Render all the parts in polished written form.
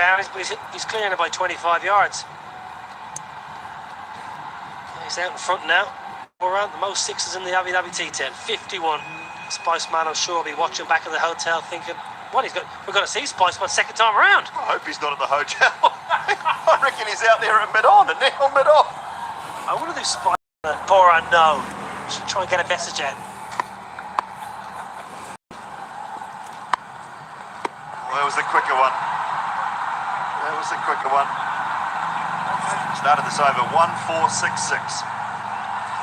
boundaries, but he's clearing it by 25 yards. He's out in front now. Around the most sixes in the Abu Dhabi T10, 51. Spiceman, I'm sure, will be watching back in the hotel thinking, what, we're going to see Spiceman second time around. I hope he's not at the hotel. I reckon he's out there at mid-on and now mid-off. I wonder if Spiceman and Boran know. Should try and get a message out. Well, that was the quicker one. Started this over 1-4-6-6.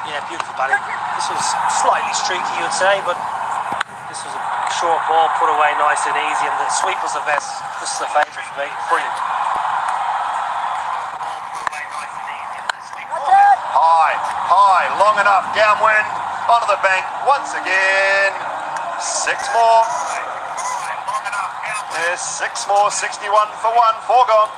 Yeah, beautiful batting. This was slightly streaky, you'd say, but this was a short ball put away nice and easy, and the sweep was the best. This is a favourite for me. Brilliant. High, long enough, downwind, onto the bank, once again, 6 more. There's 6 more, 61 for 1, 4 gone.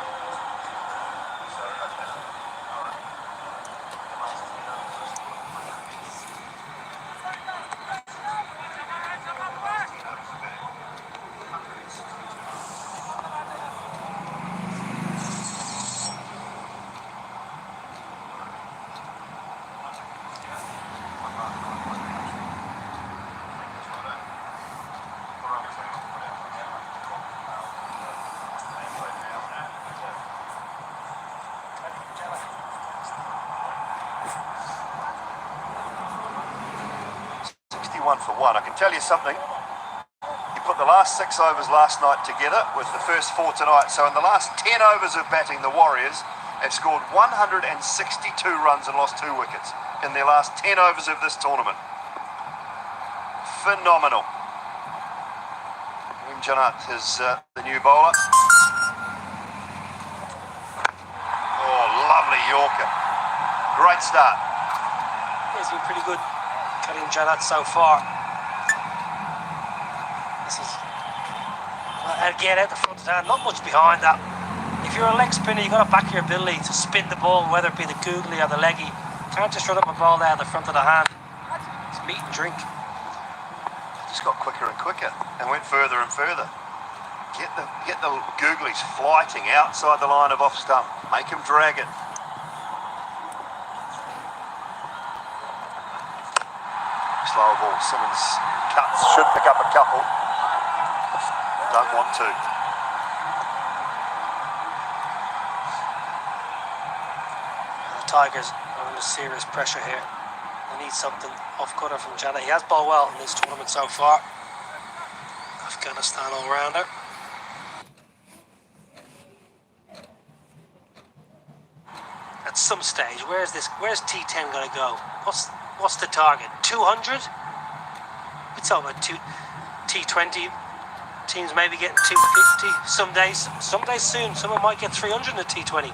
For 1. I can tell you something. You put the last 6 overs last night together with the first 4 tonight. So in the last 10 overs of batting, the Warriors have scored 162 runs and lost 2 wickets in their last 10 overs of this tournament. Phenomenal. Janat is the new bowler. Oh, lovely Yorker. Great start. He's been pretty good. Janat so far. This is again out the front of the hand, not much behind that. If you're a leg spinner, you've got to back your ability to spin the ball, whether it be the googly or the leggy. Can't just run up a ball down the front of the hand. It's meat and drink. Just got quicker and quicker and went further and further. Get the googlies flighting outside the line of off stump. Make him drag it. Slow ball. Simmons cuts, should pick up a couple. Don't want to. The Tigers are under serious pressure here. They need something off cutter from Janat. He has bowled well in this tournament so far. Afghanistan all-rounder. At some stage, where's T10 going to go? What's the target? 200? It's over T20. Teams maybe getting 250. Some days soon, someone might get 300 in a T20.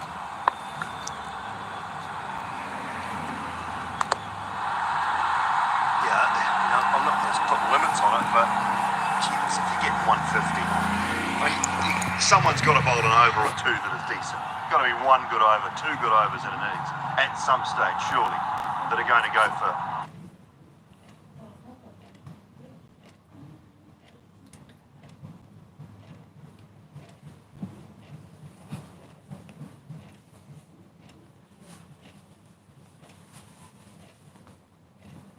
Yeah, I'm not going to put limits on it, but geez, if you get 150, someone's got to bowl an over or 2 that is decent. Got to be 1 good over, 2 good overs in an innings at some stage, surely, that are going to go for.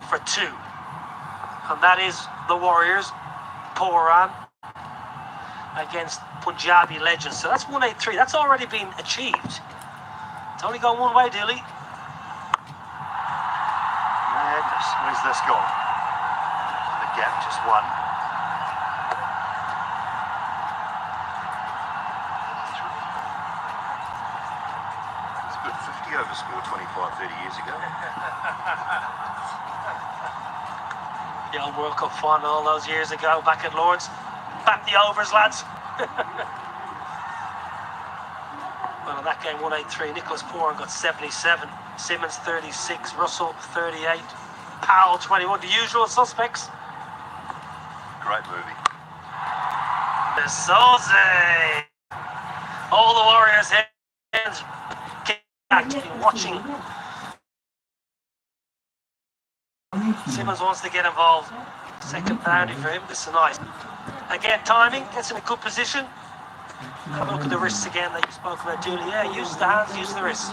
For 2, and that is the Warriors, Boran against Punjabi legends. So that's 183. That's already been achieved. It's only gone one way, Dilly. Madness. Where's this gone? The gap just won. It's a good 50 over score 25, 30 years ago. The old World Cup final all those years ago back at Lord's. Back the overs, lads. Well, in that game, 183. Nicholas Boran got 77. Simmons 36. Russell 38. Powell 21. The usual suspects. Great movie. Soze. All the Warriors hands watching. Simmons wants to get involved. Second boundary for him. This is nice. Again, timing. Gets in a good position. Have a look at the wrists again that you spoke about, Julie. Yeah, use the hands, use the wrists.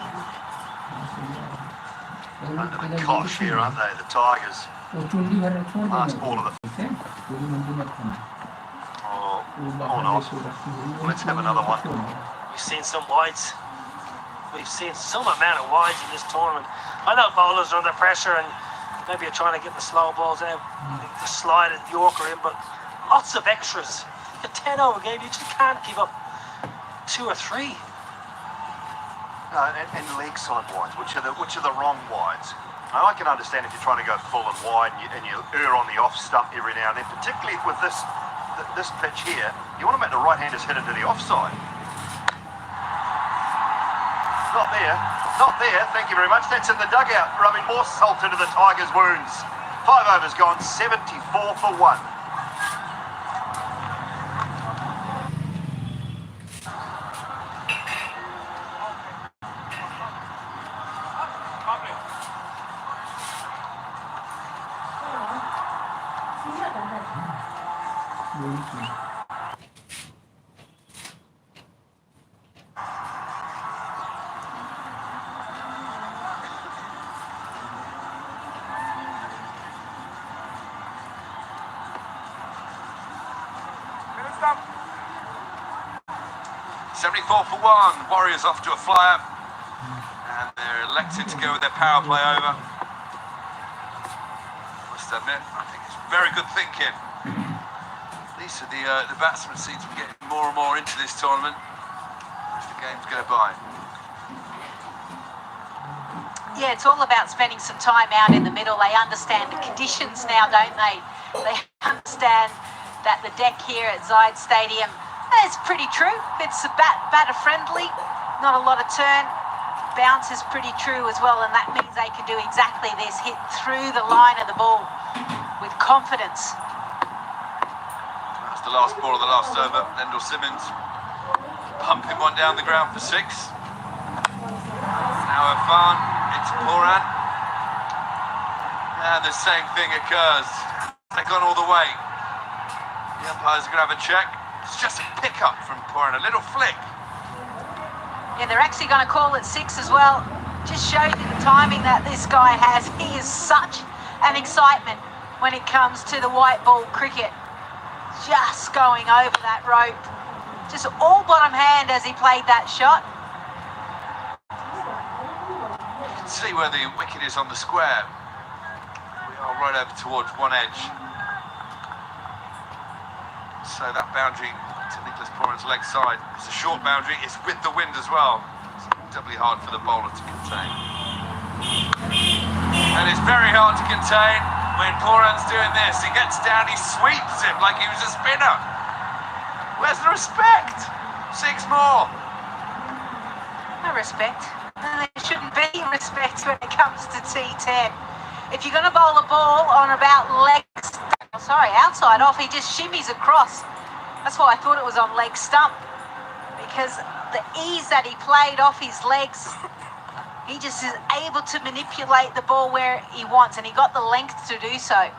Under the cosh here, aren't they? The Tigers. Last ball of the... Oh, not. Let's have another one. We've seen some wides. We've seen some amount of wides in this tournament. I know bowlers are under pressure and maybe you're trying to get the slow balls out, the slide at Yorker in, but lots of extras. A 10-over game, you just can't give up 2 or 3. And leg side wides, which are the wrong wides. Now, I can understand if you're trying to go full and wide and you err on the off stump every now and then, particularly with this pitch here. You want to make the right-handers hit into the offside. Not there. Not there. Thank you very much. That's in the dugout, rubbing more salt into the Tigers' wounds. 5 overs gone, 74 for 1. Stop. 74 for 1. Warriors off to a flyer. And they're elected to go with their power play over. I must admit, I think it's very good thinking. At least the batsmen seem to be getting more and more into this tournament as the games go by. Yeah, it's all about spending some time out in the middle. They understand the conditions now, don't they? They understand that the deck here at Zayed Stadium is pretty true. It's batter friendly, not a lot of turn. Bounce is pretty true as well, and that means they can do exactly this, hit through the line of the ball with confidence. That's the last ball of the last over. Lendl Simmons pumping one down the ground for 6. Now Irfan into Poran. And the same thing occurs. They've gone all the way. The umpires are going to have a check. It's just a pick-up from Poran, a little flick. Yeah, they're actually going to call it 6 as well. Just shows you the timing that this guy has. He is such an excitement when it comes to the white ball cricket. Just going over that rope. Just all bottom hand as he played that shot. You can see where the wicket is on the square. We are right over towards one edge. So that boundary to Nicholas Poran's leg side. It's a short boundary, it's with the wind as well. It's doubly hard for the bowler to contain. And it's very hard to contain when Poran's doing this. He gets down, he sweeps him like he was a spinner. Where's the respect? 6 more. No respect. There shouldn't be respect when it comes to T10. If you're going to bowl a ball on about outside off, he just shimmies across. That's why I thought it was on leg stump, because the ease that he played off his legs, he just is able to manipulate the ball where he wants, and he got the length to do so.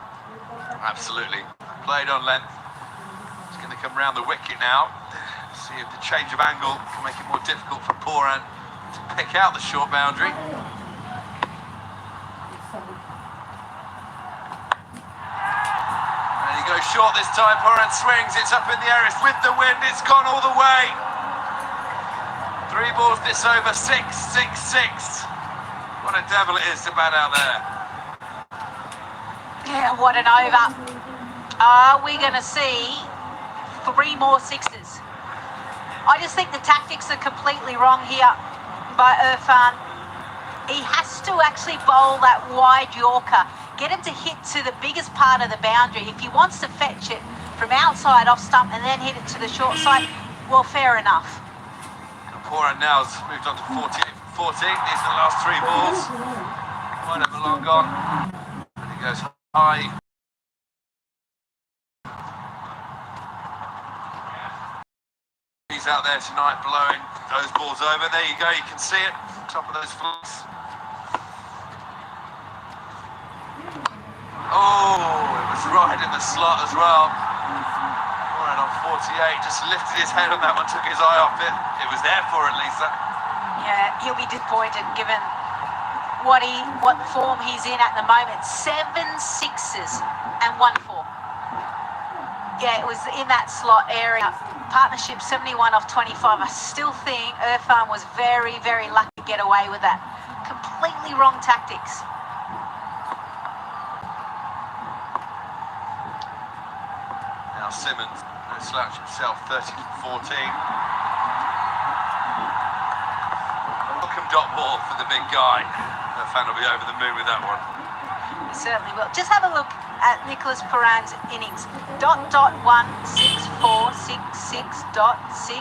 Absolutely. Played on length. He's going to come round the wicket now. See if the change of angle can make it more difficult for Poran to pick out the short boundary. Goes short this time, Poran swings, it's up in the air, it's with the wind, it's gone all the way. 3 balls this over, 6, 6, 6. What a devil it is to bat out there. Yeah, what an over. Are we going to see 3 more 6s? I just think the tactics are completely wrong here by Irfan. He has to actually bowl that wide Yorker. Get him to hit to the biggest part of the boundary. If he wants to fetch it from outside off stump and then hit it to the short side, well, fair enough. And Poran now has moved on to 48 for 14. These are the last 3 balls. Might have a long gone. And he goes high. He's out there tonight blowing those balls over. There you go, you can see it. Top of those flags. Oh, it was right in the slot as well. Poran on just lifted his head on that one, took his eye off it. It was there for it, Lisa. Yeah, he'll be disappointed given what form he's in at the moment. 7 sixes and 1 4. Yeah, it was in that slot area. Partnership 71 off 25. I still think Irfan was very, very lucky to get away with that. Completely wrong tactics. Now Simmons, no slouch himself, 30-14. Welcome dot ball for the big guy. Irfan will be over the moon with that one. He certainly will. Just have a look at Nicholas Puran's innings. .1 6 4 6 6 .6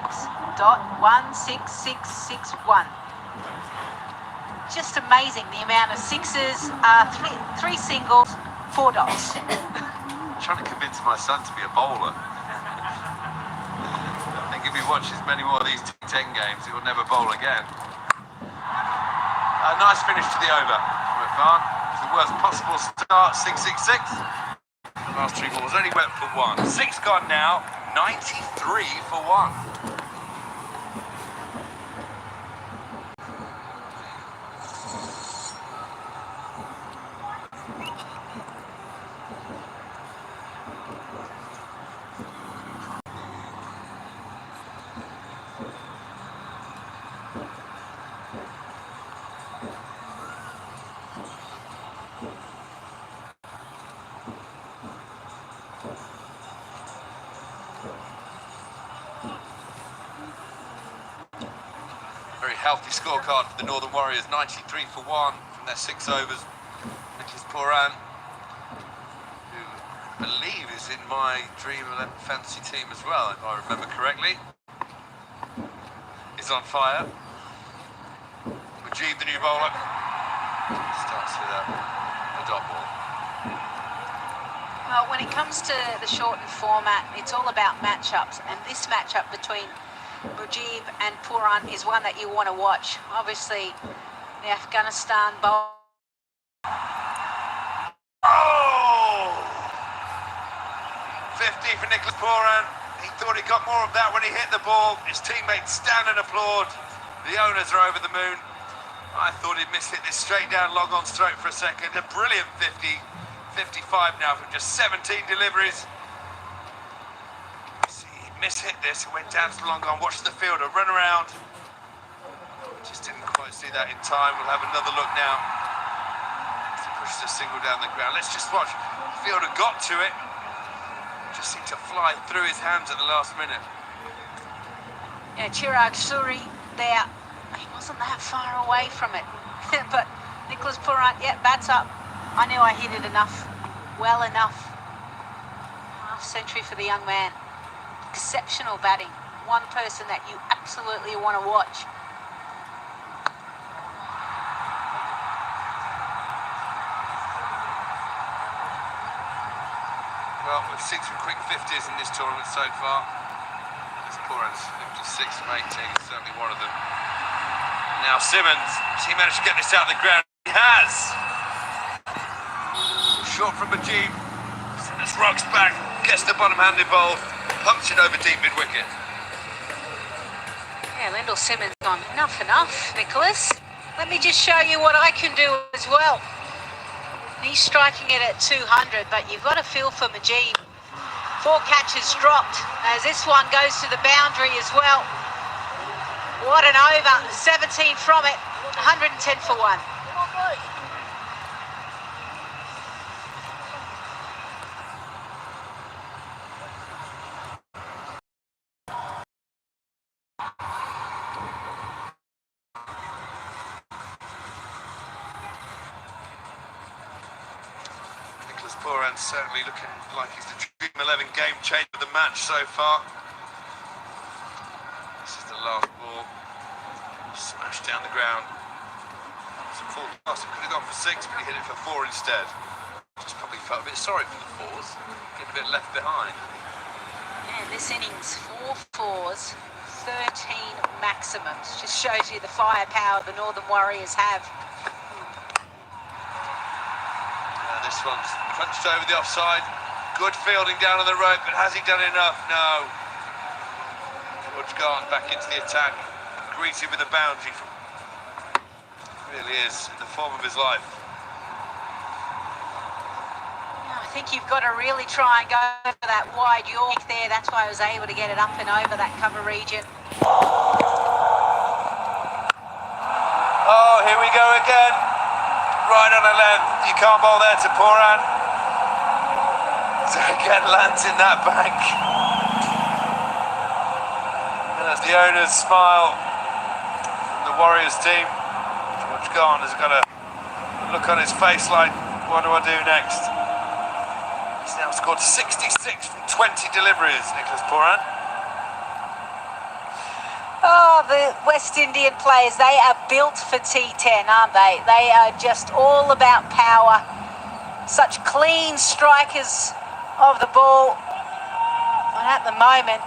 .1 6 6 6 1. Just amazing the amount of sixes, three singles, 4 dots. I'm trying to convince my son to be a bowler. I think if he watches many more of these T10 games, he will never bowl again. A nice finish to the over from Irfan. It's the worst possible start, 6-6-6. The last 3 balls only went for 1. 6 gone now, 93 for 1. Very healthy scorecard for the Northern Warriors, 93 for 1 from their 6 overs. Nicholas Puran, who I believe is in my Dream 11 fantasy team as well, if I remember correctly, is on fire. Mujib, the new bowler, starts with a dot ball. Well, when it comes to the shortened format, it's all about matchups, and this matchup between Mujib and Puran is one that you want to watch. Obviously, the Afghanistan bowl. Oh! 50 for Nicholas Puran. He thought he got more of that when he hit the ball. His teammates stand and applaud. The owners are over the moon. I thought he'd miss it this straight down long on stroke for a second. A brilliant 50. 55 now from just 17 deliveries. See, he mishit this, went down to the long on, watched the fielder run around. Just didn't quite see that in time. We'll have another look now. As he pushes a single down the ground. Let's just watch. The fielder got to it. Just seemed to fly through his hands at the last minute. Yeah, Chirag Suri there. He wasn't that far away from it. But Nicholas Puran, yeah, bats up. I knew I hit it enough, well enough. Half century for the young man. Exceptional batting. One person that you absolutely want to watch. Well, we've seen some quick 50s in this tournament so far. This Puran's 56 from 18 is certainly one of them. Now Simmons, has he managed to get this out of the ground? He has! Short from Mujib. Simmons rocks back, gets the bottom-handed ball, pumps it over deep mid-wicket. Yeah, Lendl Simmons gone, enough, Nicholas. Let me just show you what I can do as well. He's striking it at 200, but you've got a feel for Mujib. 4 catches dropped as this one goes to the boundary as well. What an over, 17 from it, 110 for 1. Nicholas Puran certainly looking like he's the Dream 11 game changer of the match so far. This is the last ball. Smashed down the ground. It's a full toss. It could have gone for 6, but he hit it for 4 instead. Just probably felt a bit sorry for the 4s. Getting a bit left behind. Yeah, this innings, 4 4s, 13 maximums. Just shows you the firepower the Northern Warriors have. This one's crunched over the offside. Good fielding down on the rope, but has he done enough? No. George Garden back into the attack, greeted with a boundary. Really is in the form of his life. I think you've got to really try and go for that wide York there. That's why I was able to get it up and over that cover region. Oh, here we go again. Right on a length. You can't bowl there to Poran. So again lands in that bank. And as the owners smile from the Warriors team, George Garn has got a look on his face like, what do I do next? He's now scored 66 from 20 deliveries, Nicholas Poran. Oh, the West Indian players, they are built for T10, aren't they? They are just all about power. Such clean strikers of the ball. And at the moment,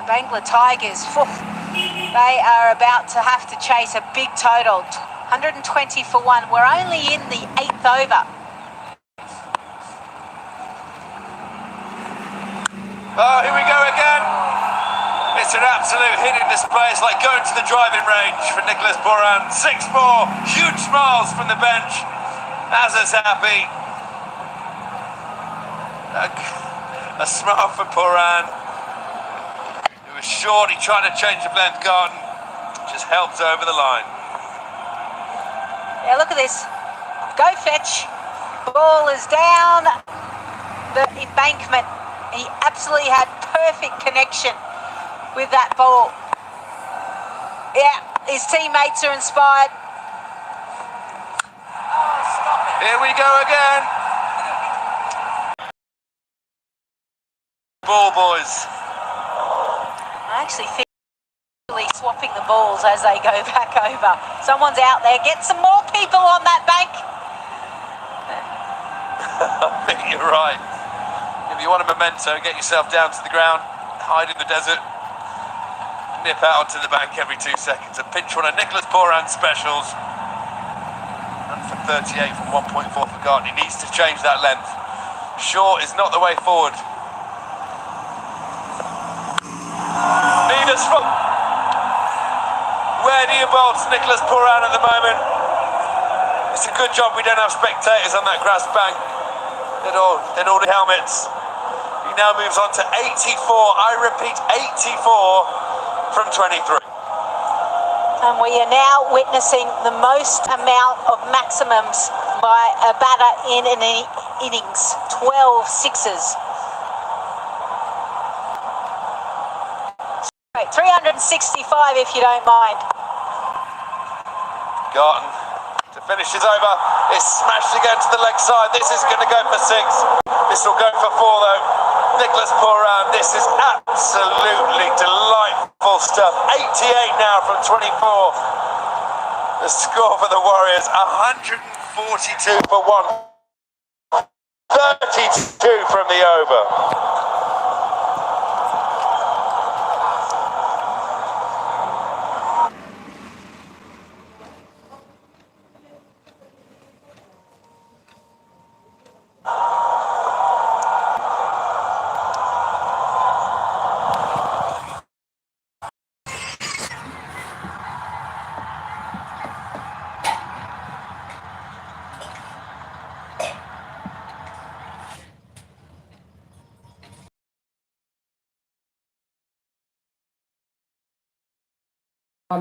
the Bangla Tigers, they are about to have to chase a big total. 120 for one. We're only in the 8th over. Oh, here we go again. It's an absolute hitting display. It's like going to the driving range for Nicholas Poran. 6 more, huge smiles from the bench. Azza's happy. A smile for Poran. It was short, he tried to change of length Garden. Just helped over the line. Yeah, look at this. Go fetch. Ball is down the embankment. He absolutely had perfect connection with that ball. Yeah, his teammates are inspired. Here we go again. Ball boys. I actually think really swapping the balls as they go back over. Someone's out there. Get some more people on that bank. I think you're right. If you want a memento, get yourself down to the ground, hide in the desert, nip out onto the bank every 2 seconds. A pinch one of Nicholas Poran specials. And for 38 from 1.4 for Garden. He needs to change that length. Short is not the way forward. Venus from... Where do you bowl to Nicholas Poran at the moment? It's a good job we don't have spectators on that grass bank. They'd all the helmets. He now moves on to 84. I repeat, 84 from 23. And we are now witnessing the most amount of maximums by a batter in an innings. 12 sixes. 365 if you don't mind. Garton to finish is over. It's smashed again to the leg side. This is going to go for 6. This will go for 4 though. Nicholas Poran, this is absolutely delightful stuff. 88 now from 24. The score for the Warriors, 142 for 1. 32 from the over.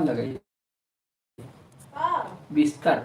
लगाइए बिस्तर